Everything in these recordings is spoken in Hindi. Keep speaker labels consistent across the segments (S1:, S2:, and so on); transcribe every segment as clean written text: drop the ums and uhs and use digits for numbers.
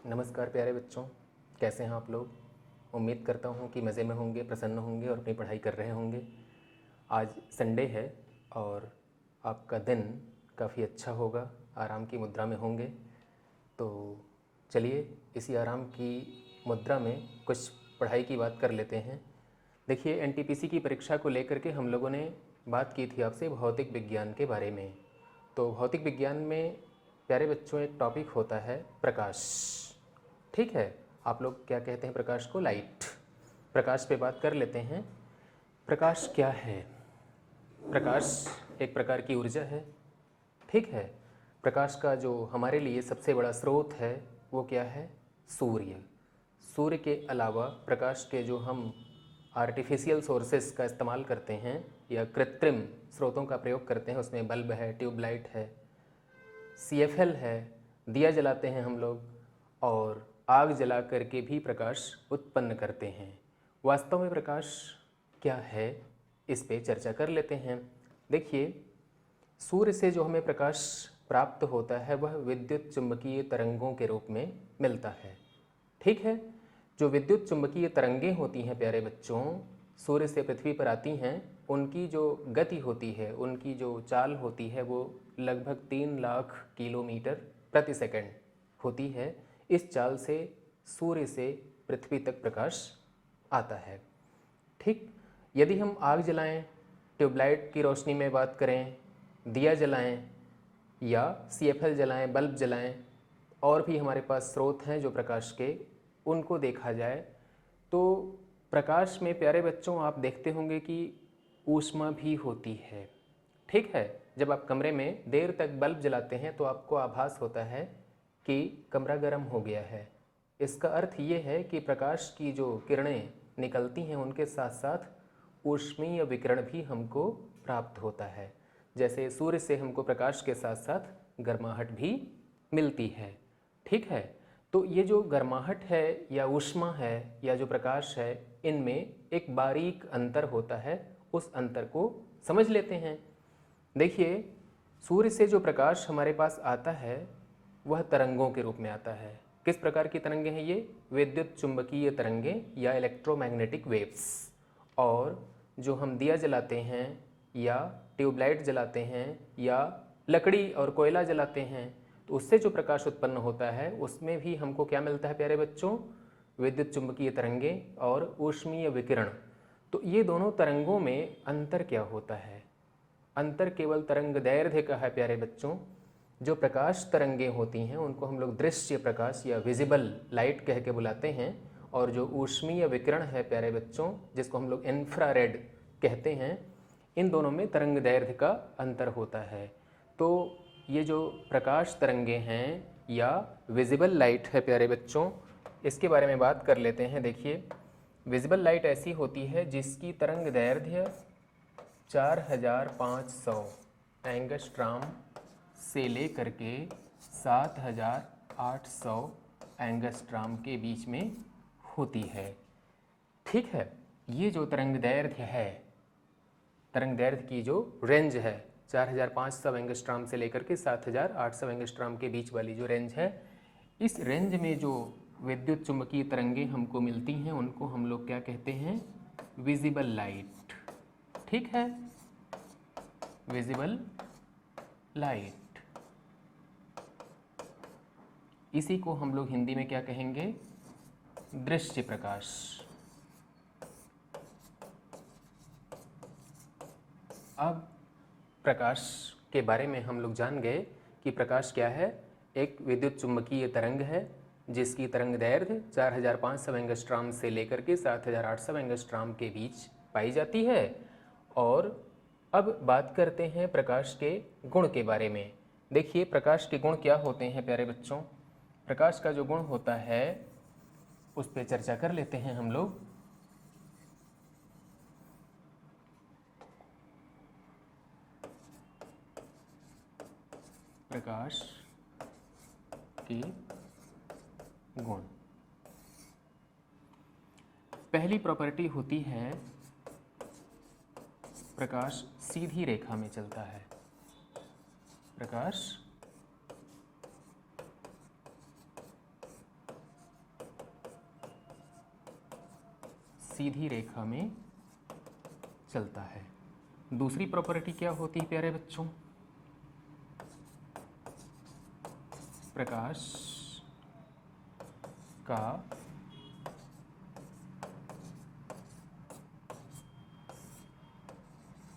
S1: नमस्कार प्यारे बच्चों, कैसे हैं आप लोग। उम्मीद करता हूं कि मज़े में होंगे, प्रसन्न होंगे और अपनी पढ़ाई कर रहे होंगे। आज संडे है और आपका दिन काफ़ी अच्छा होगा, आराम की मुद्रा में होंगे। तो चलिए इसी आराम की मुद्रा में कुछ पढ़ाई की बात कर लेते हैं। देखिए, एनटीपीसी की परीक्षा को लेकर के हम लोगों ने बात की थी आपसे भौतिक विज्ञान के बारे में। तो भौतिक विज्ञान में प्यारे बच्चों एक टॉपिक होता है प्रकाश। ठीक है, आप लोग क्या कहते हैं प्रकाश को? लाइट। प्रकाश पे बात कर लेते हैं। प्रकाश क्या है? प्रकाश एक प्रकार की ऊर्जा है। ठीक है, प्रकाश का जो हमारे लिए सबसे बड़ा स्रोत है वो क्या है? सूर्य। सूर्य के अलावा प्रकाश के जो हम आर्टिफिशियल सोर्सेस का इस्तेमाल करते हैं या कृत्रिम स्रोतों का प्रयोग करते हैं, उसमें बल्ब है, ट्यूबलाइट है, CFL है, दिया जलाते हैं हम लोग और आग जला करके भी प्रकाश उत्पन्न करते हैं। वास्तव में प्रकाश क्या है, इस पे चर्चा कर लेते हैं। देखिए, सूर्य से जो हमें प्रकाश प्राप्त होता है वह विद्युत चुंबकीय तरंगों के रूप में मिलता है। ठीक है, जो विद्युत चुंबकीय तरंगें होती हैं प्यारे बच्चों, सूर्य से पृथ्वी पर आती हैं, उनकी जो गति होती है, उनकी जो चाल होती है वो लगभग 3 लाख किलोमीटर प्रति सेकंड होती है। इस चाल से सूर्य से पृथ्वी तक प्रकाश आता है। ठीक, यदि हम आग जलाएं, ट्यूबलाइट की रोशनी में बात करें, दिया जलाएं या CFL जलाएं, बल्ब जलाएं, और भी हमारे पास स्रोत हैं जो प्रकाश के, उनको देखा जाए तो प्रकाश में प्यारे बच्चों आप देखते होंगे कि ऊष्मा भी होती है। ठीक है, जब आप कमरे में देर तक बल्ब जलाते हैं तो आपको आभास होता है कि कमरा गर्म हो गया है। इसका अर्थ ये है कि प्रकाश की जो किरणें निकलती हैं उनके साथ साथ ऊष्मीय विकिरण भी हमको प्राप्त होता है। जैसे सूर्य से हमको प्रकाश के साथ साथ गर्माहट भी मिलती है। ठीक है, तो ये जो गर्माहट है या ऊष्मा है या जो प्रकाश है, इनमें एक बारीक अंतर होता है। उस अंतर को समझ लेते हैं। देखिए, सूर्य से जो प्रकाश हमारे पास आता है वह तरंगों के रूप में आता है। किस प्रकार की तरंगें हैं ये? विद्युत चुंबकीय तरंगें या इलेक्ट्रोमैग्नेटिक वेव्स। और जो हम दिया जलाते हैं या ट्यूबलाइट जलाते हैं या लकड़ी और कोयला जलाते हैं तो उससे जो प्रकाश उत्पन्न होता है उसमें भी हमको क्या मिलता है प्यारे बच्चों? विद्युत चुंबकीय तरंगें और ऊष्मीय विकिरण। तो ये दोनों तरंगों में अंतर क्या होता है? अंतर केवल तरंग दैर्ध्य का है प्यारे बच्चों। जो प्रकाश तरंगें होती हैं उनको हम लोग दृश्य प्रकाश या विजिबल लाइट कह के बुलाते हैं, और जो ऊष्मीय विकिरण है प्यारे बच्चों, जिसको हम लोग इंफ्रारेड कहते हैं, इन दोनों में तरंग दैर्ध्य का अंतर होता है। तो ये जो प्रकाश तरंगें हैं या विजिबल लाइट है प्यारे बच्चों, इसके बारे में बात कर लेते हैं। देखिए, विजिबल लाइट ऐसी होती है जिसकी तरंग दैर्ध्य 4500 एंगस्ट्राम से लेकर के 7800 एंगस्ट्राम के बीच में होती है। ठीक है, ये जो तरंग दैर्ध्य है, तरंग दैर्ध्य की जो रेंज है 4500 एंगस्ट्राम से लेकर के 7800 एंगस्ट्राम के बीच वाली जो रेंज है, इस रेंज में जो विद्युत चुंबकीय तरंगें हमको मिलती हैं उनको हम लोग क्या कहते हैं? Visible light. ठीक है, विजिबल लाइट। इसी को हम लोग हिंदी में क्या कहेंगे? दृश्य प्रकाश। अब प्रकाश के बारे में हम लोग जान गए कि प्रकाश क्या है। एक विद्युत चुंबकीय तरंग है जिसकी तरंग दैर्ध्य 4500 एंगस्ट्राम से लेकर के 7800 एंगस्ट्राम के बीच पाई जाती है। और अब बात करते हैं प्रकाश के गुण के बारे में। देखिए, प्रकाश के गुण क्या होते हैं प्यारे बच्चों? प्रकाश का जो गुण होता है उस पर चर्चा कर लेते हैं हम लोग। प्रकाश के गुण। पहली प्रॉपर्टी होती है प्रकाश सीधी रेखा में चलता है। प्रकाश सीधी रेखा में चलता है। दूसरी प्रॉपर्टी क्या होती है प्यारे बच्चों? प्रकाश का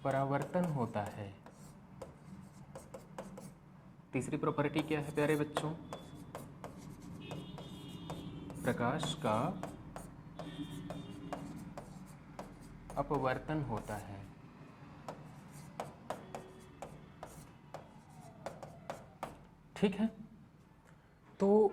S1: परावर्तन होता है। तीसरी प्रॉपर्टी क्या है प्यारे बच्चों? प्रकाश का अपवर्तन होता है। ठीक है, तो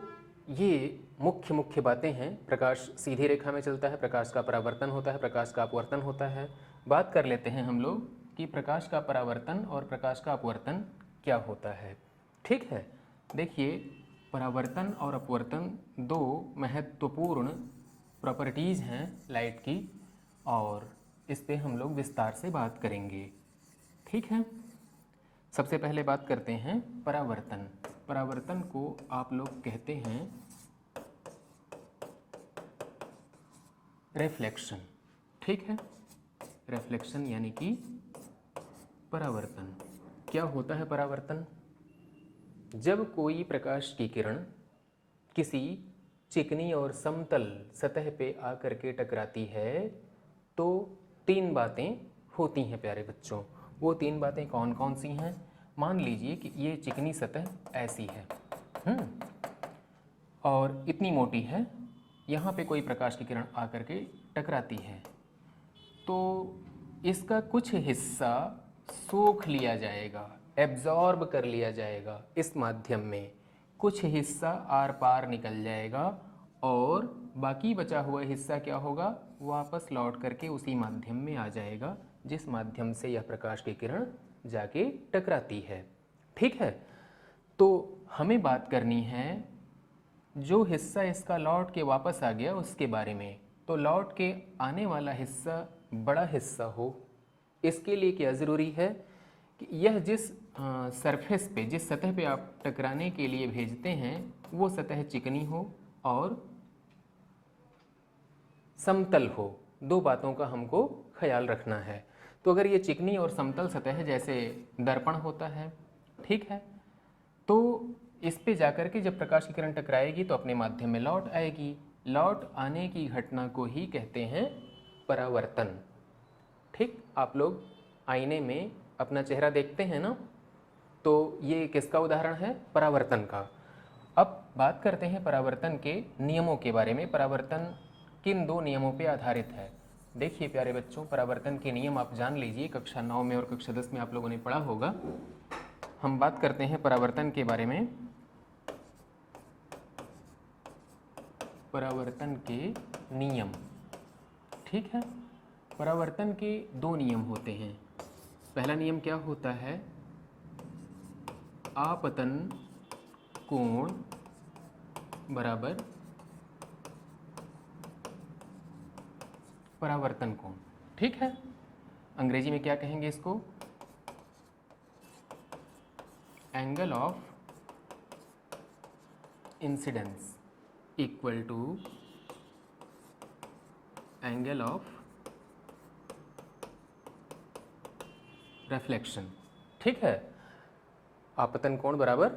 S1: ये मुख्य बातें हैं। प्रकाश सीधी रेखा में चलता है, प्रकाश का परावर्तन होता है, प्रकाश का अपवर्तन होता है। बात कर लेते हैं हम लोग कि प्रकाश का परावर्तन और प्रकाश का अपवर्तन क्या होता है। ठीक है, देखिए, परावर्तन और अपवर्तन दो महत्वपूर्ण प्रॉपर्टीज़ हैं लाइट की, और इस पे हम लोग विस्तार से बात करेंगे। ठीक है, सबसे पहले बात करते हैं परावर्तन। परावर्तन को आप लोग कहते हैं रिफ्लेक्शन। ठीक है, रिफ्लेक्शन यानी कि परावर्तन। क्या होता है परावर्तन? जब कोई प्रकाश की किरण किसी चिकनी और समतल सतह पे आकर के टकराती है तो तीन बातें होती हैं प्यारे बच्चों। वो तीन बातें कौन कौन सी हैं? मान लीजिए कि ये चिकनी सतह ऐसी है और इतनी मोटी है, यहाँ पे कोई प्रकाश की किरण आकर के टकराती है तो इसका कुछ हिस्सा सोख लिया जाएगा, एब्जॉर्ब कर लिया जाएगा इस माध्यम में, कुछ हिस्सा आर पार निकल जाएगा और बाकी बचा हुआ हिस्सा क्या होगा? वापस लौट करके उसी माध्यम में आ जाएगा जिस माध्यम से यह प्रकाश की किरण जाके टकराती है। ठीक है, तो हमें बात करनी है जो हिस्सा इसका लौट के वापस आ गया उसके बारे में। तो लौट के आने वाला हिस्सा बड़ा हिस्सा हो, इसके लिए क्या ज़रूरी है कि यह जिस सरफेस पे, जिस सतह पे आप टकराने के लिए भेजते हैं वो सतह चिकनी हो और समतल हो। दो बातों का हमको ख्याल रखना है। तो अगर ये चिकनी और समतल सतह जैसे दर्पण होता है, ठीक है, तो इस पे जाकर के जब प्रकाश की किरण टकराएगी तो अपने माध्यम में लौट आएगी। लौट आने की घटना को ही कहते हैं परावर्तन। ठीक, आप लोग आईने में अपना चेहरा देखते हैं ना, तो ये किसका उदाहरण है? परावर्तन का। अब बात करते हैं परावर्तन के नियमों के बारे में। परावर्तन किन दो नियमों पे आधारित है? देखिए प्यारे बच्चों, परावर्तन के नियम आप जान लीजिए, कक्षा 9 में और कक्षा 10 में आप लोगों ने पढ़ा होगा। हम बात करते हैं परावर्तन के बारे में। परावर्तन के नियम, ठीक है, परावर्तन के दो नियम होते हैं। पहला नियम क्या होता है? आपतन कोण बराबर परावर्तन कोण। ठीक है, अंग्रेजी में क्या कहेंगे इसको? Angle of incidence equal to angle of reflection. ठीक है, आपतन कोण बराबर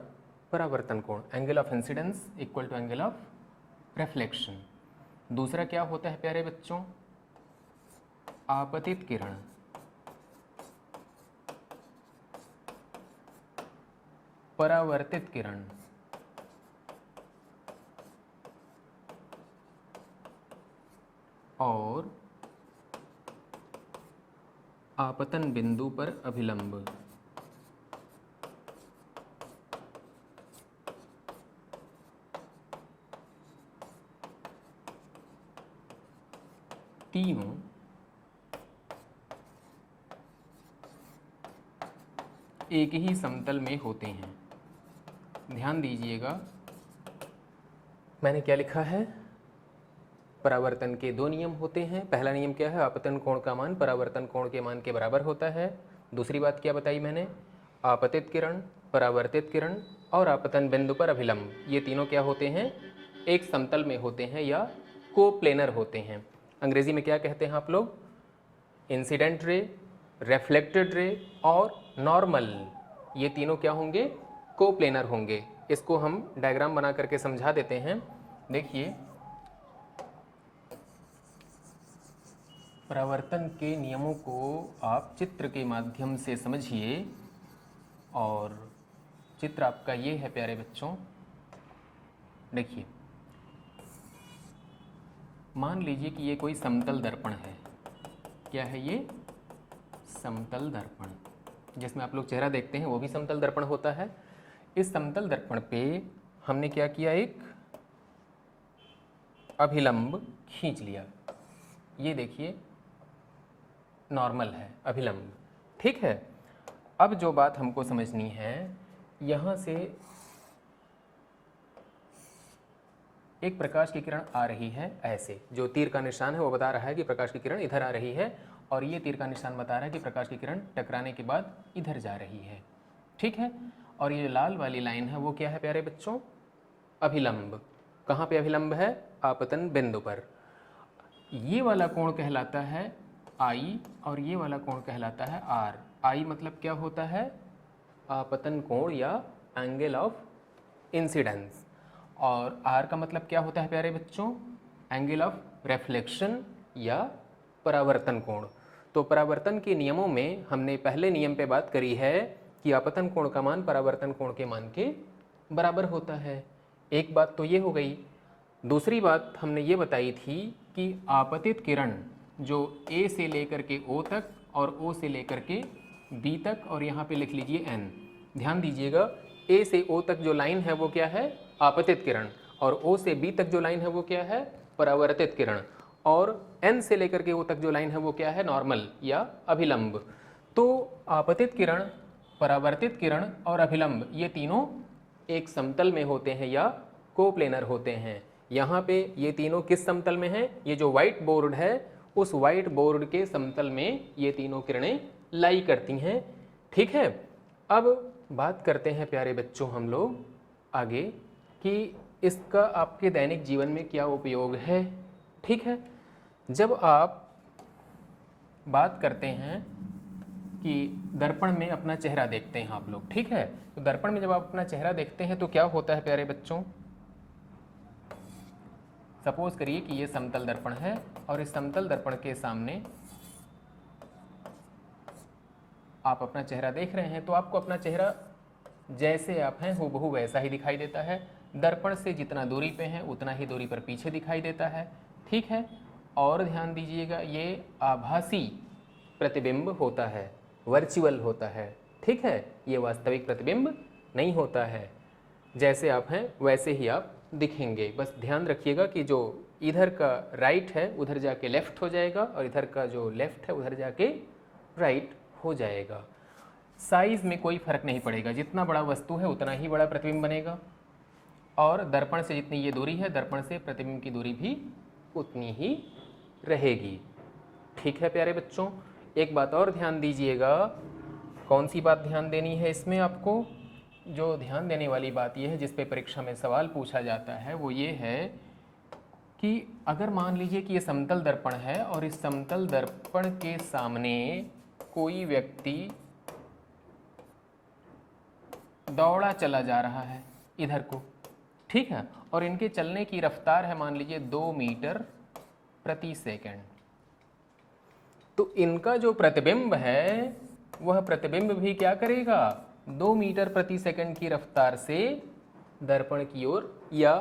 S1: परावर्तन कोण, angle of incidence equal to angle of reflection. दूसरा क्या होता है प्यारे बच्चों? आपतित किरण परावर्तित किरण और आपतन बिंदु पर अभिलंब। तीनों एक ही समतल में होते हैं। ध्यान दीजिएगा, मैंने क्या लिखा है? परावर्तन के दो नियम होते हैं। पहला नियम क्या है? आपतन कोण का मान परावर्तन कोण के मान के बराबर होता है। दूसरी बात क्या बताई मैंने? आपतित किरण, परावर्तित किरण और आपतन बिंदु पर अभिलंब, ये तीनों क्या होते हैं? एक समतल में होते हैं या कोप्लेनर होते हैं। अंग्रेजी में क्या कहते हैं आप लोग? इंसिडेंट रे, रिफ्लेक्टेड रे और नॉर्मल, ये तीनों क्या होंगे? कोप्लेनर होंगे। इसको हम डायग्राम बना करके समझा देते हैं। देखिए, परावर्तन के नियमों को आप चित्र के माध्यम से समझिए, और चित्र आपका ये है प्यारे बच्चों। देखिए, मान लीजिए कि ये कोई समतल दर्पण है। क्या है ये? समतल दर्पण, जिसमें आप लोग चेहरा देखते हैं वो भी समतल दर्पण होता है। इस समतल दर्पण पे हमने क्या किया? एक अभिलंब खींच लिया। ये देखिए नॉर्मल है, अभिलंब, ठीक है। अब जो बात हमको समझनी है, यहाँ से एक प्रकाश की किरण आ रही है ऐसे, जो तीर का निशान है वो बता रहा है कि प्रकाश की किरण इधर आ रही है, और ये तीर का निशान बता रहा है कि प्रकाश की किरण टकराने के बाद इधर जा रही है, ठीक है। और ये लाल वाली लाइन है वो क्या है प्यारे बच्चों? अभिलंब। कहाँ पे अभिलंब है? आपतन बिंदु पर। ये वाला कोण कहलाता है आई, और ये वाला कोण कहलाता है आर। आई मतलब क्या होता है? आपतन कोण या एंगल ऑफ इंसिडेंस, और आर का मतलब क्या होता है प्यारे बच्चों? एंगल ऑफ रिफ्लेक्शन या परावर्तन कोण। तो परावर्तन के नियमों में हमने पहले नियम पे बात करी है कि आपतन कोण का मान परावर्तन कोण के मान के बराबर होता है। एक बात तो ये हो गई। दूसरी बात हमने ये बताई थी कि आपतित किरण जो ए से लेकर के ओ तक और ओ से लेकर के बी तक, और यहाँ पे लिख लीजिए एन, ध्यान दीजिएगा, ए से ओ तक जो लाइन है वो क्या है? आपतित किरण, और ओ से बी तक जो लाइन है वो क्या है? परावर्तित किरण, और एन से लेकर के ओ तक जो लाइन है वो क्या है? नॉर्मल या अभिलंब। तो आपतित किरण, परावर्तित किरण और अभिलंब ये तीनों एक समतल में होते हैं या कोप्लेनर होते हैं। यहाँ पे ये तीनों किस समतल में हैं? ये जो व्हाइट बोर्ड है उस व्हाइट बोर्ड के समतल में ये तीनों किरणें लाई करती हैं, ठीक है। अब बात करते हैं प्यारे बच्चों हम लोग आगे कि इसका आपके दैनिक जीवन में क्या उपयोग है, ठीक है। जब आप बात करते हैं कि दर्पण में अपना चेहरा देखते हैं आप लोग, ठीक है, तो दर्पण में जब आप अपना चेहरा देखते हैं तो क्या होता है प्यारे बच्चों? सपोज करिए कि ये समतल दर्पण है, और इस समतल दर्पण के सामने आप अपना चेहरा देख रहे हैं, तो आपको अपना चेहरा जैसे आप हैं हूबहू वैसा ही दिखाई देता है। दर्पण से जितना दूरी पे है उतना ही दूरी पर पीछे दिखाई देता है, ठीक है। और ध्यान दीजिएगा, ये आभासी प्रतिबिंब होता है, वर्चुअल होता है, ठीक है। ये वास्तविक प्रतिबिंब नहीं होता है, जैसे आप हैं वैसे ही आप दिखेंगे। बस ध्यान रखिएगा कि जो इधर का राइट है उधर जाके लेफ़्ट हो जाएगा, और इधर का जो लेफ़्ट है उधर जाके राइट हो जाएगा। साइज़ में कोई फ़र्क नहीं पड़ेगा, जितना बड़ा वस्तु है उतना ही बड़ा प्रतिबिंब बनेगा, और दर्पण से जितनी ये दूरी है दर्पण से प्रतिबिंब की दूरी भी उतनी ही रहेगी, ठीक है प्यारे बच्चों। एक बात और ध्यान दीजिएगा। कौन सी बात ध्यान देनी है इसमें आपको? जो ध्यान देने वाली बात यह है, जिस पे परीक्षा में सवाल पूछा जाता है, वो ये है कि अगर मान लीजिए कि ये समतल दर्पण है और इस समतल दर्पण के सामने कोई व्यक्ति दौड़ा चला जा रहा है इधर को, ठीक है, और इनके चलने की रफ्तार है मान लीजिए 2 मीटर प्रति सेकंड, तो इनका जो प्रतिबिंब है वह प्रतिबिंब भी क्या करेगा? 2 मीटर प्रति सेकंड की रफ्तार से दर्पण की ओर या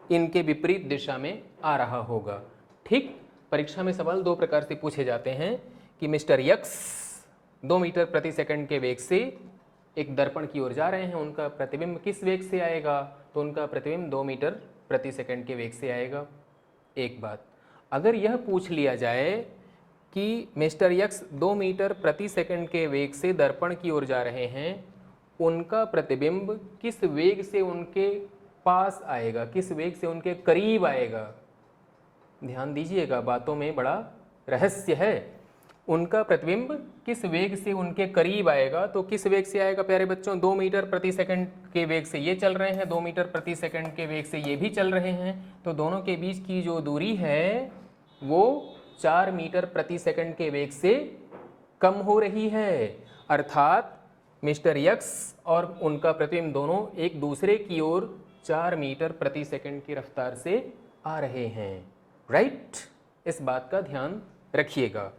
S1: इनके विपरीत दिशा में आ रहा होगा, ठीक। परीक्षा में सवाल 2 प्रकार से पूछे जाते हैं कि मिस्टर यक्स 2 मीटर प्रति सेकंड के वेग से एक दर्पण की ओर जा रहे हैं, उनका प्रतिबिंब किस वेग से आएगा? तो उनका प्रतिबिंब 2 मीटर प्रति सेकंड के वेग से आएगा। एक बात, अगर यह पूछ लिया जाए कि मिस्टर यक्स 2 मीटर प्रति सेकंड के वेग से दर्पण की ओर जा रहे हैं, उनका प्रतिबिंब किस वेग से उनके पास आएगा, किस वेग से उनके करीब आएगा? ध्यान दीजिएगा, बातों में बड़ा रहस्य है। उनका प्रतिबिंब किस वेग से उनके करीब आएगा, तो किस वेग से आएगा प्यारे बच्चों? 2 मीटर प्रति सेकंड के वेग से ये चल रहे हैं, 2 मीटर प्रति सेकंड के वेग से ये भी चल रहे हैं, तो दोनों के बीच की जो दूरी है वो 4 मीटर प्रति सेकंड के वेग से कम हो रही है। अर्थात मिस्टर यक्स और उनका प्रतिबिंब दोनों एक दूसरे की ओर 4 मीटर प्रति सेकंड की रफ्तार से आ रहे हैं। राइट, इस बात का ध्यान रखिएगा।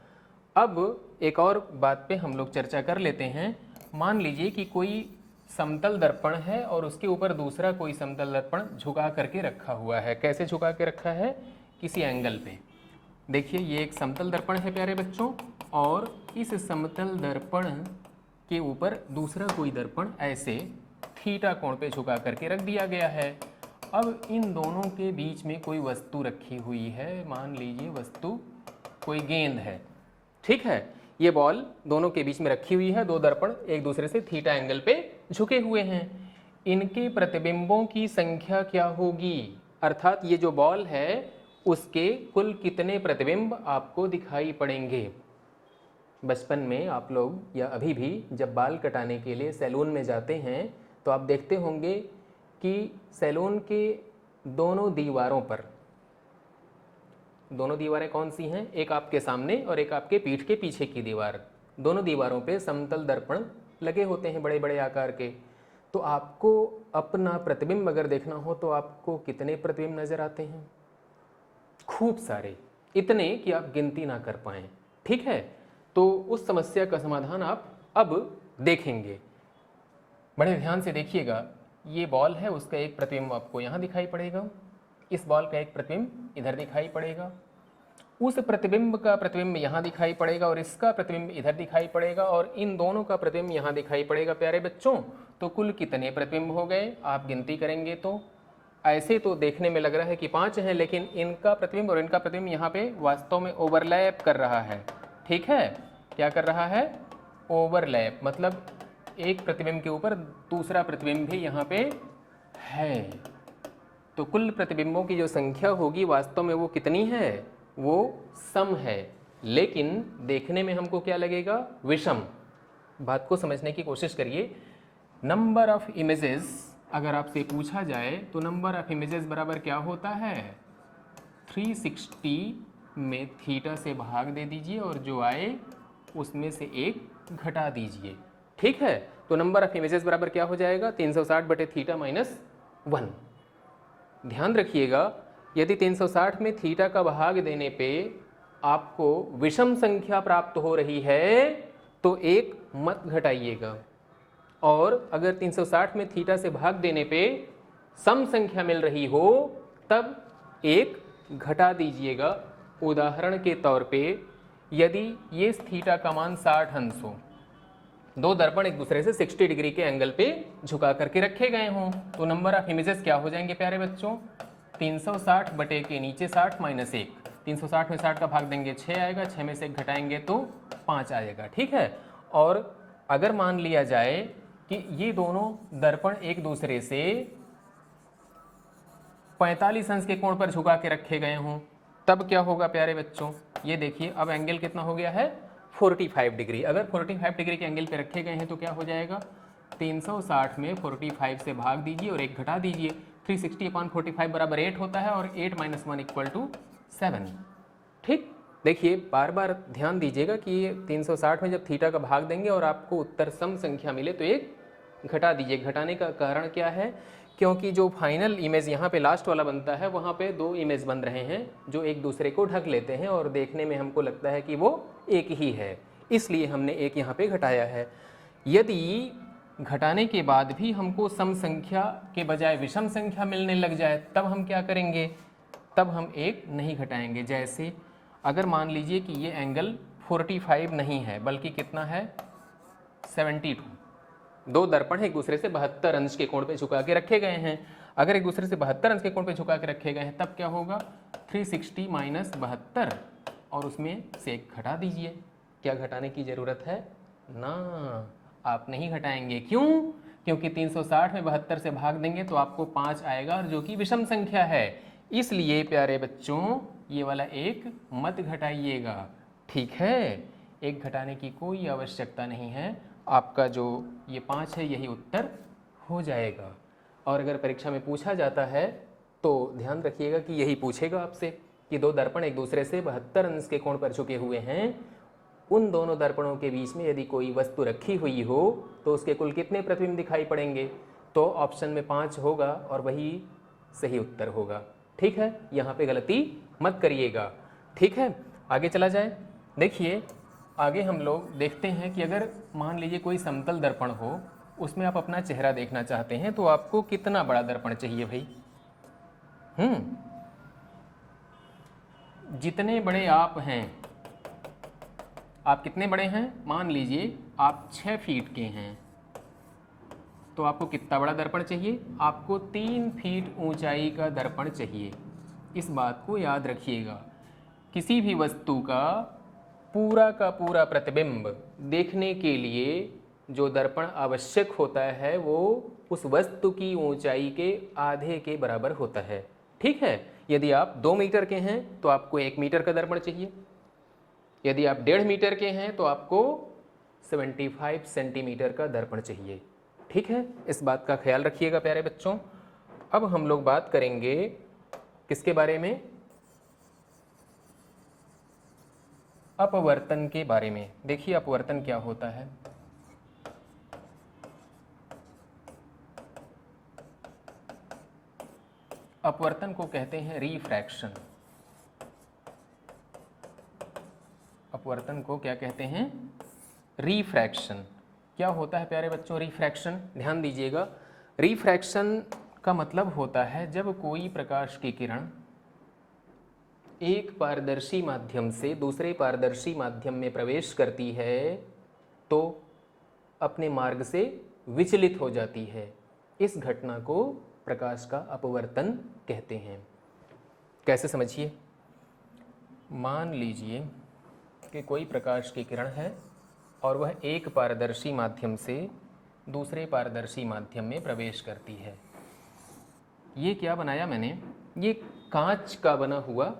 S1: अब एक और बात पे हम लोग चर्चा कर लेते हैं। मान लीजिए कि कोई समतल दर्पण है और उसके ऊपर दूसरा कोई समतल दर्पण झुका करके रखा हुआ है। कैसे झुका के रखा है? किसी एंगल पे। देखिए ये एक समतल दर्पण है प्यारे बच्चों, और इस समतल दर्पण के ऊपर दूसरा कोई दर्पण ऐसे थीटा कोण पे झुका करके रख दिया गया है। अब इन दोनों के बीच में कोई वस्तु रखी हुई है। मान लीजिए वस्तु कोई गेंद है, ठीक है। ये बॉल दोनों के बीच में रखी हुई है, दो दर्पण एक दूसरे से थीटा एंगल पे झुके हुए हैं। इनके प्रतिबिंबों की संख्या क्या होगी? अर्थात ये जो बॉल है उसके कुल कितने प्रतिबिंब आपको दिखाई पड़ेंगे? बचपन में आप लोग या अभी भी जब बाल कटाने के लिए सैलून में जाते हैं तो आप देखते होंगे कि सैलून के दोनों दीवारों पर, दोनों दीवारें कौन सी हैं? एक आपके सामने और एक आपके पीठ के पीछे की दीवार। दोनों दीवारों पे समतल दर्पण लगे होते हैं बड़े बड़े आकार के। तो आपको अपना प्रतिबिंब अगर देखना हो तो आपको कितने प्रतिबिंब नज़र आते हैं? खूब सारे, इतने कि आप गिनती ना कर पाएँ, ठीक है। तो उस समस्या का समाधान आप अब देखेंगे। बड़े ध्यान से देखिएगा। ये बॉल है, उसका एक प्रतिबिंब आपको यहाँ दिखाई पड़ेगा, इस बॉल का एक प्रतिबिंब इधर दिखाई पड़ेगा, उस प्रतिबिंब का प्रतिबिंब यहाँ दिखाई पड़ेगा और इसका प्रतिबिंब इधर दिखाई पड़ेगा और इन दोनों का प्रतिबिंब यहाँ दिखाई पड़ेगा प्यारे बच्चों। तो कुल कितने प्रतिबिंब हो गए? आप गिनती करेंगे तो ऐसे तो देखने में लग रहा है कि 5 हैं, लेकिन इनका प्रतिबिंब और इनका प्रतिबिंब यहाँ पे वास्तव में ओवरलैप कर रहा है, ठीक है। क्या कर रहा है? ओवरलैप, मतलब एक प्रतिबिंब के ऊपर दूसरा प्रतिबिंब भी यहाँ पे है। तो कुल प्रतिबिंबों की जो संख्या होगी वास्तव में वो कितनी है? वो सम है, लेकिन देखने में हमको क्या लगेगा? विषम। बात को समझने की कोशिश करिए। नंबर ऑफ इमेजेस अगर आपसे पूछा जाए तो नंबर ऑफ इमेजेस बराबर क्या होता है? 360 में थीटा से भाग दे दीजिए और जो आए उसमें से एक घटा दीजिए, ठीक है। तो नंबर ऑफ इमेजेस बराबर क्या हो जाएगा? 360 बटे थीटा माइनस 1। ध्यान रखिएगा, यदि 360 में थीटा का भाग देने पे आपको विषम संख्या प्राप्त हो रही है तो एक मत घटाइएगा, और अगर 360 में थीटा से भाग देने पे सम संख्या मिल रही हो तब एक घटा दीजिएगा। उदाहरण के तौर पे यदि ये थीटा का मान 60 अंश हो, दो दर्पण एक दूसरे से 60 डिग्री के एंगल पे झुका करके रखे गए हों, तो नंबर ऑफ इमेजेस क्या हो जाएंगे प्यारे बच्चों? 360 बटे के नीचे 60 माइनस 1। 360 में 60 का भाग देंगे 6 आएगा, 6 में से 1 घटाएंगे तो 5 आएगा, ठीक है। और अगर मान लिया जाए कि ये दोनों दर्पण एक दूसरे से 45 अंश के कोण पर झुका के रखे गए हों तब क्या होगा प्यारे बच्चों? ये देखिए अब एंगल कितना हो गया है? 45 डिग्री। अगर 45 डिग्री के एंगल पे रखे गए हैं तो क्या हो जाएगा? 360 में 45 से भाग दीजिए और 1 घटा दीजिए। 360/45 बराबर 8 होता है और 8 - 1 = 7, ठीक। देखिए बार बार ध्यान दीजिएगा कि ये 360 में जब थीटा का भाग देंगे और आपको उत्तर सम संख्या मिले तो एक घटा दीजिए। घटाने का कारण क्या है? क्योंकि जो फाइनल इमेज यहाँ पे लास्ट वाला बनता है वहाँ पे दो इमेज बन रहे हैं जो एक दूसरे को ढक लेते हैं और देखने में हमको लगता है कि वो एक ही है, इसलिए हमने एक यहाँ पे घटाया है। यदि घटाने के बाद भी हमको सम संख्या के बजाय विषम संख्या मिलने लग जाए तब हम क्या करेंगे? तब हम एक नहीं घटाएंगे। जैसे अगर मान लीजिए कि ये एंगल 45 नहीं है बल्कि कितना है? 72। दो दर्पण एक दूसरे से 72 अंश के कोण पे झुका के रखे गए हैं। अगर एक दूसरे से 72 अंश के कोण पे झुका के रखे गए हैं तब क्या होगा? 360 माइनस 72 और उसमें से एक घटा दीजिए। क्या घटाने की ज़रूरत है? ना, आप नहीं घटाएंगे। क्यों? क्योंकि 360 में 72 से भाग देंगे तो आपको 5 आएगा और जो कि विषम संख्या है। इसलिए प्यारे बच्चों ये वाला एक मत घटाइएगा, ठीक है। एक घटाने की कोई आवश्यकता नहीं है। आपका जो ये 5 है यही उत्तर हो जाएगा। और अगर परीक्षा में पूछा जाता है तो ध्यान रखिएगा कि यही पूछेगा आपसे कि दो दर्पण एक दूसरे से 72 अंश के कोण पर झुके हुए हैं, उन दोनों दर्पणों के बीच में यदि कोई वस्तु रखी हुई हो तो उसके कुल कितने प्रतिबिंब दिखाई पड़ेंगे? तो ऑप्शन में 5 होगा और वही सही उत्तर होगा। ठीक है, यहाँ पे गलती मत करिएगा। ठीक है, आगे चला जाए। देखिए आगे हम लोग देखते हैं कि अगर मान लीजिए कोई समतल दर्पण हो, उसमें आप अपना चेहरा देखना चाहते हैं तो आपको कितना बड़ा दर्पण चाहिए भाई? जितने बड़े आप हैं, आप कितने बड़े हैं? मान लीजिए आप 6 फीट के हैं तो आपको कितना बड़ा दर्पण चाहिए? आपको 3 फीट ऊंचाई का दर्पण चाहिए। इस बात को याद रखिएगा। किसी भी वस्तु का पूरा प्रतिबिंब देखने के लिए जो दर्पण आवश्यक होता है वो उस वस्तु की ऊंचाई के आधे के बराबर होता है। ठीक है, यदि आप 2 मीटर के हैं तो आपको 1 मीटर का दर्पण चाहिए। यदि आप 1.5 मीटर के हैं तो आपको 75 सेंटीमीटर का दर्पण चाहिए। ठीक है, इस बात का ख्याल रखिएगा प्यारे बच्चों। अब हम लोग बात करेंगे किसके बारे में? अपवर्तन के बारे में। देखिए अपवर्तन क्या होता है। अपवर्तन को कहते हैं रिफ्रैक्शन। अपवर्तन को क्या कहते हैं? रिफ्रैक्शन। क्या होता है प्यारे बच्चों रिफ्रैक्शन? ध्यान दीजिएगा। रिफ्रैक्शन का मतलब होता है जब कोई प्रकाश की किरण एक पारदर्शी माध्यम से दूसरे पारदर्शी माध्यम में प्रवेश करती है तो अपने मार्ग से विचलित हो जाती है। इस घटना को प्रकाश का अपवर्तन कहते हैं। कैसे समझिए? मान लीजिए कि कोई प्रकाश की किरण है और वह एक पारदर्शी माध्यम से दूसरे पारदर्शी माध्यम में प्रवेश करती है। ये क्या बनाया मैंने? ये कांच का बना हुआ,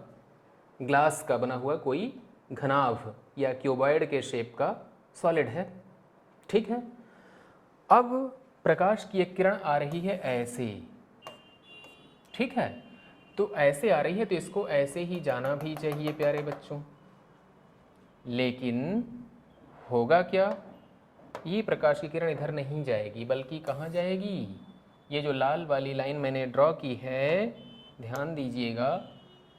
S1: ग्लास का बना हुआ कोई घनाभ या क्यूबॉइड के शेप का सॉलिड है। ठीक है, अब प्रकाश की एक किरण आ रही है ऐसे। ठीक है, तो ऐसे आ रही है तो इसको ऐसे ही जाना भी चाहिए प्यारे बच्चों। लेकिन होगा क्या? ये प्रकाश की किरण इधर नहीं जाएगी बल्कि कहाँ जाएगी? ये जो लाल वाली लाइन मैंने ड्रॉ की है, ध्यान दीजिएगा,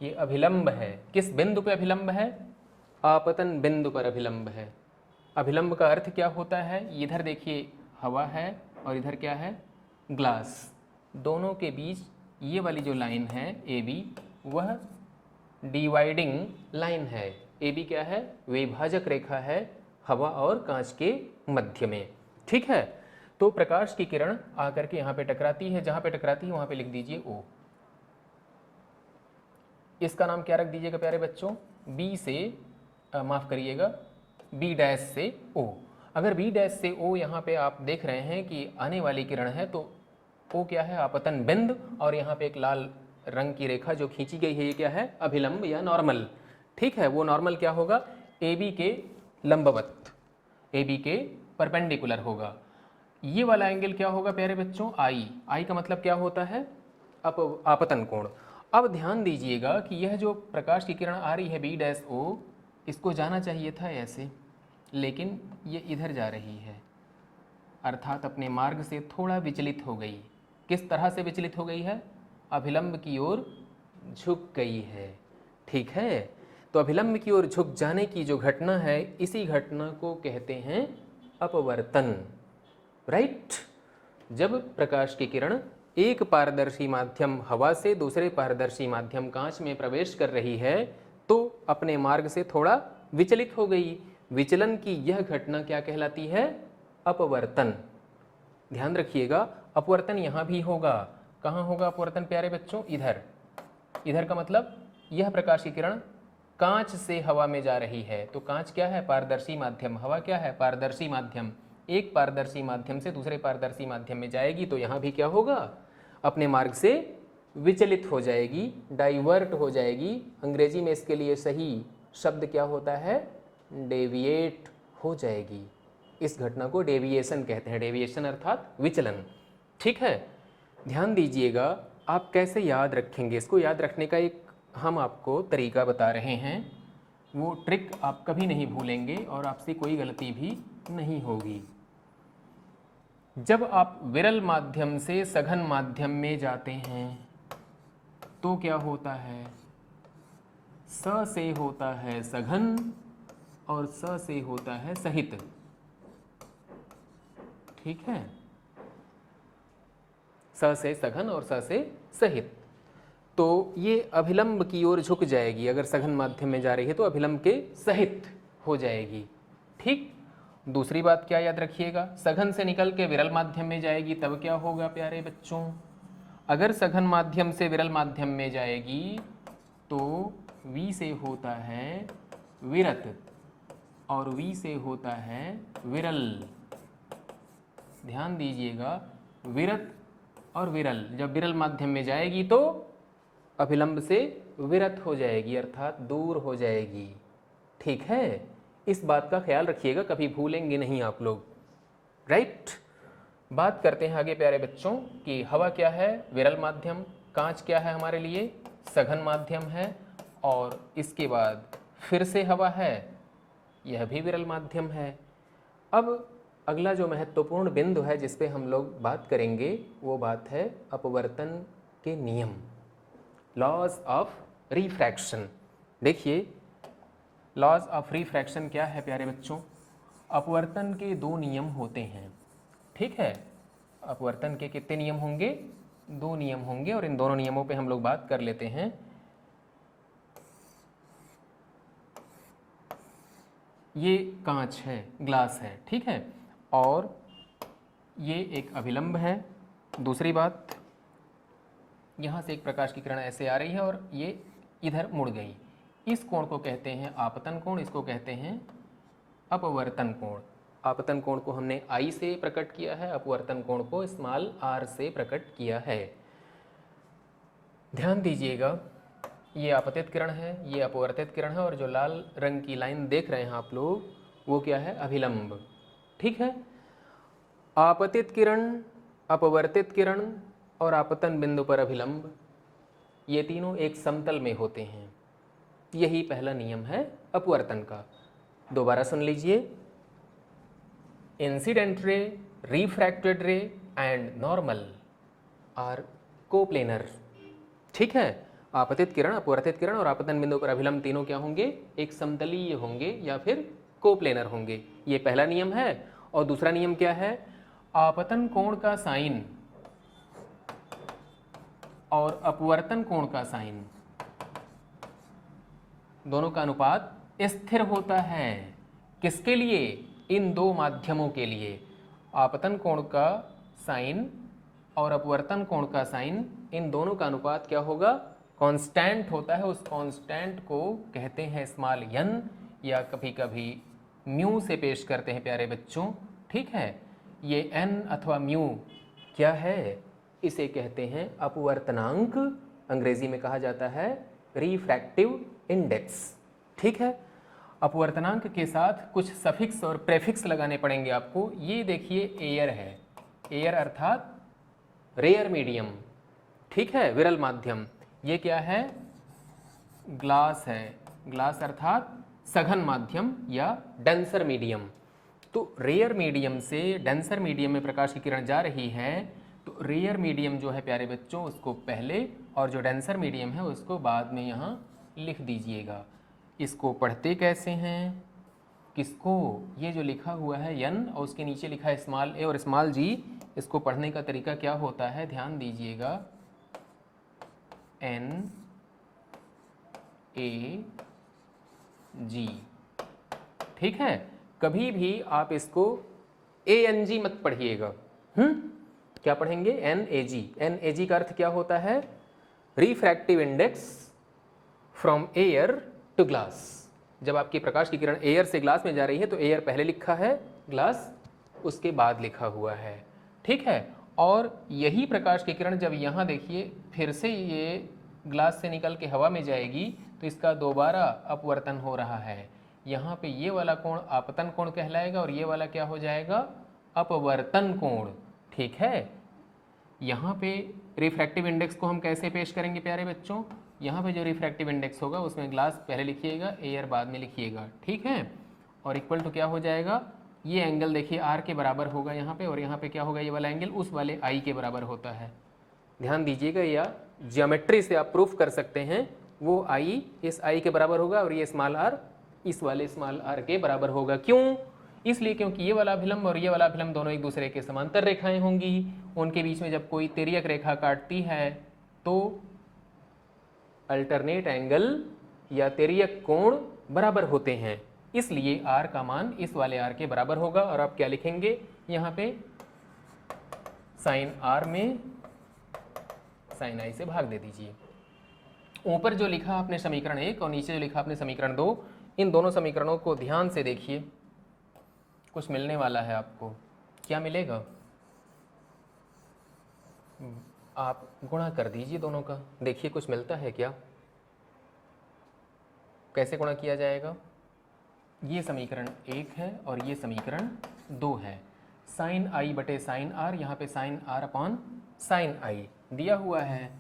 S1: ये अभिलंब है। किस बिंदु पे अभिलंब है? आपतन बिंदु पर अभिलंब है। अभिलंब का अर्थ क्या होता है? इधर देखिए हवा है और इधर क्या है? ग्लास। दोनों के बीच ये वाली जो लाइन है ए बी, वह डिवाइडिंग लाइन है। ए बी क्या है? विभाजक रेखा है हवा और कांच के मध्य में। ठीक है, तो प्रकाश की किरण आकर के यहाँ पे टकराती है। जहाँ पे टकराती है वहाँ पे लिख दीजिए ओ। इसका नाम क्या रख दीजिएगा प्यारे बच्चों? बी से माफ़ करिएगा, बी डैश से ओ। अगर बी डैश से ओ यहाँ पे आप देख रहे हैं कि आने वाली किरण है तो ओ क्या है? आपतन बिंदु, और यहाँ पे एक लाल रंग की रेखा जो खींची गई है ये क्या है? अभिलंब या नॉर्मल। ठीक है, वो नॉर्मल क्या होगा? ए बी के लंबवत, ए बी के परपेंडिकुलर होगा। ये वाला एंगल क्या होगा प्यारे बच्चों? आई। आई का मतलब क्या होता है? आपतन कोण। अब ध्यान दीजिएगा कि यह जो प्रकाश की किरण आ रही है बी डैश ओ, इसको जाना चाहिए था ऐसे, लेकिन ये इधर जा रही है, अर्थात अपने मार्ग से थोड़ा विचलित हो गई। किस तरह से विचलित हो गई है? अभिलंब की ओर झुक गई है। ठीक है, तो अभिलंब की ओर झुक जाने की जो घटना है, इसी घटना को कहते हैं अपवर्तन। राइट? जब प्रकाश की किरण एक पारदर्शी माध्यम हवा से दूसरे पारदर्शी माध्यम कांच में प्रवेश कर रही है तो अपने मार्ग से थोड़ा विचलित हो गई। विचलन की यह घटना क्या कहलाती है? अपवर्तन। ध्यान रखिएगा, अपवर्तन यहाँ भी होगा। कहाँ होगा अपवर्तन प्यारे बच्चों? इधर। इधर का मतलब यह प्रकाश की किरण कांच से हवा में जा रही है, तो कांच क्या है? पारदर्शी माध्यम। हवा क्या है? पारदर्शी माध्यम। एक पारदर्शी माध्यम से दूसरे पारदर्शी माध्यम में जाएगी तो यहाँ भी क्या होगा? अपने मार्ग से विचलित हो जाएगी, डाइवर्ट हो जाएगी। अंग्रेजी में इसके लिए सही शब्द क्या होता है? डेविएट हो जाएगी। इस घटना को डेविएशन कहते हैं। डेविएशन अर्थात विचलन। ठीक है, ध्यान दीजिएगा। आप कैसे याद रखेंगे इसको? याद रखने का एक हम आपको तरीका बता रहे हैं, वो ट्रिक आप कभी नहीं भूलेंगे और आपसे कोई गलती भी नहीं होगी। जब आप विरल माध्यम से सघन माध्यम में जाते हैं तो क्या होता है, स से होता है सघन और स से होता है सहित। ठीक है, स से सघन और स से सहित। तो ये अभिलंब की ओर झुक जाएगी, अगर सघन माध्यम में जा रही है तो अभिलंब के सहित हो जाएगी। ठीक, दूसरी बात क्या याद रखिएगा, सघन से निकल के विरल माध्यम में जाएगी तब क्या होगा प्यारे बच्चों, अगर सघन माध्यम से विरल माध्यम में जाएगी तो वी से होता है विरत और वी से होता है विरल। ध्यान दीजिएगा, विरत और विरल, जब विरल माध्यम में जाएगी तो अभिलंब से विरत हो जाएगी, अर्थात दूर हो जाएगी। ठीक है, इस बात का ख्याल रखिएगा, कभी भूलेंगे नहीं आप लोग। राइट, बात करते हैं आगे प्यारे बच्चों कि हवा क्या है, विरल माध्यम, कांच क्या है हमारे लिए, सघन माध्यम है, और इसके बाद फिर से हवा है, यह भी विरल माध्यम है। अब अगला जो महत्वपूर्ण बिंदु है जिस पे हम लोग बात करेंगे वो बात है अपवर्तन के नियम, लॉज ऑफ रिफ्रैक्शन। देखिए, लॉज ऑफ रिफ्रैक्शन क्या है प्यारे बच्चों, अपवर्तन के दो नियम होते हैं। ठीक है, अपवर्तन के कितने नियम होंगे, दो नियम होंगे, और इन दोनों नियमों पे हम लोग बात कर लेते हैं। ये कांच है, ग्लास है, ठीक है, और ये एक अभिलंब है। दूसरी बात, यहाँ से एक प्रकाश की किरण ऐसे आ रही है और ये इधर मुड़ गई, इस कोण को कहते हैं आपतन कोण, इसको कहते हैं अपवर्तन कोण। आपतन कोण को हमने I से प्रकट किया है, अपवर्तन कोण को स्मॉल r से प्रकट किया है। ध्यान दीजिएगा, ये आपतित किरण है, ये अपवर्तित किरण है, और जो लाल रंग की लाइन देख रहे हैं आप लोग वो क्या है, अभिलंब। ठीक है, आपतित किरण, अपवर्तित किरण और आपतन बिंदु पर अभिलंब, ये तीनों एक समतल में होते हैं। यही पहला नियम है अपवर्तन का। दोबारा सुन लीजिए, इंसिडेंट रे, रिफ्रैक्टेड रे एंड नॉर्मल आर कोप्लेनर। ठीक है, आपतित किरण, अपवर्तित किरण और आपतन बिंदु पर अभिलंब तीनों क्या होंगे, एक समतलीय होंगे या फिर कोप्लेनर होंगे। ये पहला नियम है। और दूसरा नियम क्या है, आपतन कोण का साइन और अपवर्तन कोण का साइन, दोनों का अनुपात स्थिर होता है। किसके लिए, इन दो माध्यमों के लिए। आपतन कोण का साइन और अपवर्तन कोण का साइन, इन दोनों का अनुपात क्या होगा, कांस्टेंट होता है। उस कांस्टेंट को कहते हैं स्मॉल n, या कभी कभी म्यू से पेश करते हैं प्यारे बच्चों। ठीक है, ये n अथवा म्यू क्या है, इसे कहते हैं अपवर्तनांक, अंग्रेजी में कहा जाता है रिफ्रैक्टिव इंडेक्स। ठीक है, अपवर्तनांक के साथ कुछ सफिक्स और प्रेफिक्स लगाने पड़ेंगे आपको। ये देखिए एयर है, एयर अर्थात रेयर मीडियम। ठीक है, विरल माध्यम। ये क्या है, ग्लास है, ग्लास अर्थात सघन माध्यम या डेंसर मीडियम। तो रेयर मीडियम से डेंसर मीडियम में प्रकाश की किरण जा रही है, तो रेयर मीडियम जो है प्यारे बच्चों उसको पहले, और जो डेंसर मीडियम है उसको बाद में यहाँ लिख दीजिएगा। इसको पढ़ते कैसे हैं, किसको, ये जो लिखा हुआ है n और उसके नीचे लिखा है स्मॉल a और स्मॉल g, इसको पढ़ने का तरीका क्या होता है, ध्यान दीजिएगा, n a g। ठीक है, कभी भी आप इसको ANG मत पढ़िएगा। क्या पढ़ेंगे, NAG। NAG का अर्थ क्या होता है, refractive index from air to glass. जब आपकी प्रकाश की किरण एयर से ग्लास में जा रही है तो एयर पहले लिखा है, ग्लास उसके बाद लिखा हुआ है। ठीक है, और यही प्रकाश की किरण जब यहाँ देखिए फिर से ये ग्लास से निकल के हवा में जाएगी तो इसका दोबारा अपवर्तन हो रहा है। यहाँ पे ये वाला कोण आपतन कोण कहलाएगा और ये वाला क्या हो जाएगा, अपवर्तन कोण। ठीक है, यहाँ पे रिफ्रैक्टिव इंडेक्स को हम कैसे पेश करेंगे प्यारे बच्चों, यहाँ पे जो रिफ्रैक्टिव इंडेक्स होगा उसमें ग्लास पहले लिखिएगा, एयर बाद में लिखिएगा, ठीक है। और इक्वल टू क्या हो जाएगा, ये एंगल देखिए आर के बराबर होगा यहाँ पे, और यहाँ पे क्या होगा, ये वाला एंगल उस वाले आई के बराबर होता है। ध्यान दीजिएगा, या ज्योमेट्री से आप प्रूफ कर सकते हैं, वो आई इस आई के बराबर होगा और ये स्मॉल आर इस वाले स्मॉल आर के बराबर होगा। क्यों? इसलिए क्योंकि ये वाला अभिलंब और ये वाला अभिलंब दोनों एक दूसरे के समांतर रेखाएं होंगी। उनके बीच में जब कोई तिर्यक रेखा काटती है तो अल्टरनेट एंगल या तिर्यक कोण बराबर होते हैं, इसलिए आर का मान इस वाले आर के बराबर होगा। और आप क्या लिखेंगे यहाँ पे, साइन आर में साइन आई से भाग दे दीजिए। ऊपर जो लिखा आपने समीकरण 1 और नीचे जो लिखा आपने समीकरण 2, इन दोनों समीकरणों को ध्यान से देखिए, कुछ मिलने वाला है आपको। क्या मिलेगा, आप गुणा कर दीजिए दोनों का, देखिए कुछ मिलता है क्या। कैसे गुणा किया जाएगा, ये समीकरण 1 है और ये समीकरण 2 है। साइन आई बटे साइन आर, यहाँ पे साइन आर अपॉन साइन आई दिया हुआ है,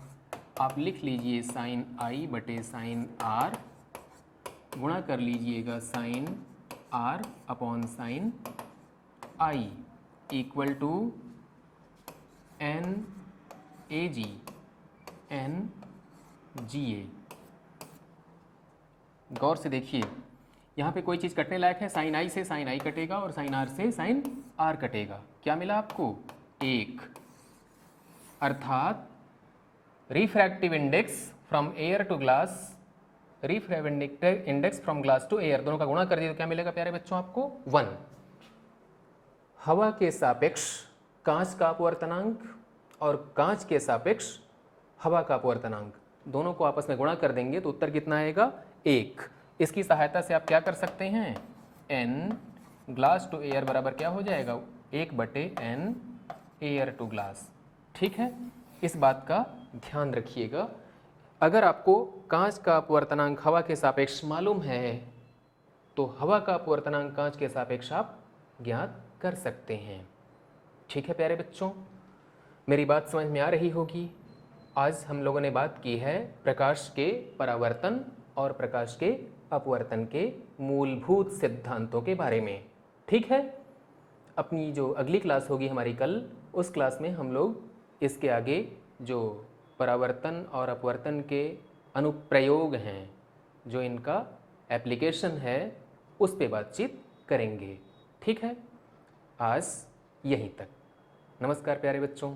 S1: आप लिख लीजिए साइन आई बटे साइन आर, गुणा कर लीजिएगा sine R upon sine I equal to N A G A. गौर से देखिए, यहाँ पे कोई चीज़ कटने लायक है, साइन आई से साइन आई कटेगा और साइन आर से साइन आर कटेगा। क्या मिला आपको, 1। अर्थात refractive index from air to glass, refractive index from glass to air, दोनों का गुणा कर दिए तो क्या मिलेगा प्यारे बच्चों आपको, 1। हवा के सापेक्ष कांच का अपवर्तनांक और कांच के सापेक्ष हवा का अपवर्तनांक, दोनों को आपस में गुणा कर देंगे तो उत्तर कितना आएगा, 1। इसकी सहायता से आप क्या कर सकते हैं, n ग्लास टू एयर बराबर क्या हो जाएगा, 1/n एयर टू ग्लास। ठीक है, इस बात का ध्यान रखिएगा। अगर आपको कांच का अपवर्तनांक हवा के सापेक्ष मालूम है तो हवा का अपवर्तनांक कांच के सापेक्ष आप ज्ञात कर सकते हैं। ठीक है प्यारे बच्चों, मेरी बात समझ में आ रही होगी। आज हम लोगों ने बात की है प्रकाश के परावर्तन और प्रकाश के अपवर्तन के मूलभूत सिद्धांतों के बारे में। ठीक है, अपनी जो अगली क्लास होगी हमारी कल, उस क्लास में हम लोग इसके आगे जो परावर्तन और अपवर्तन के अनुप्रयोग हैं, जो इनका एप्लीकेशन है, उस पे बातचीत करेंगे। ठीक है, आज यहीं तक। नमस्कार प्यारे बच्चों।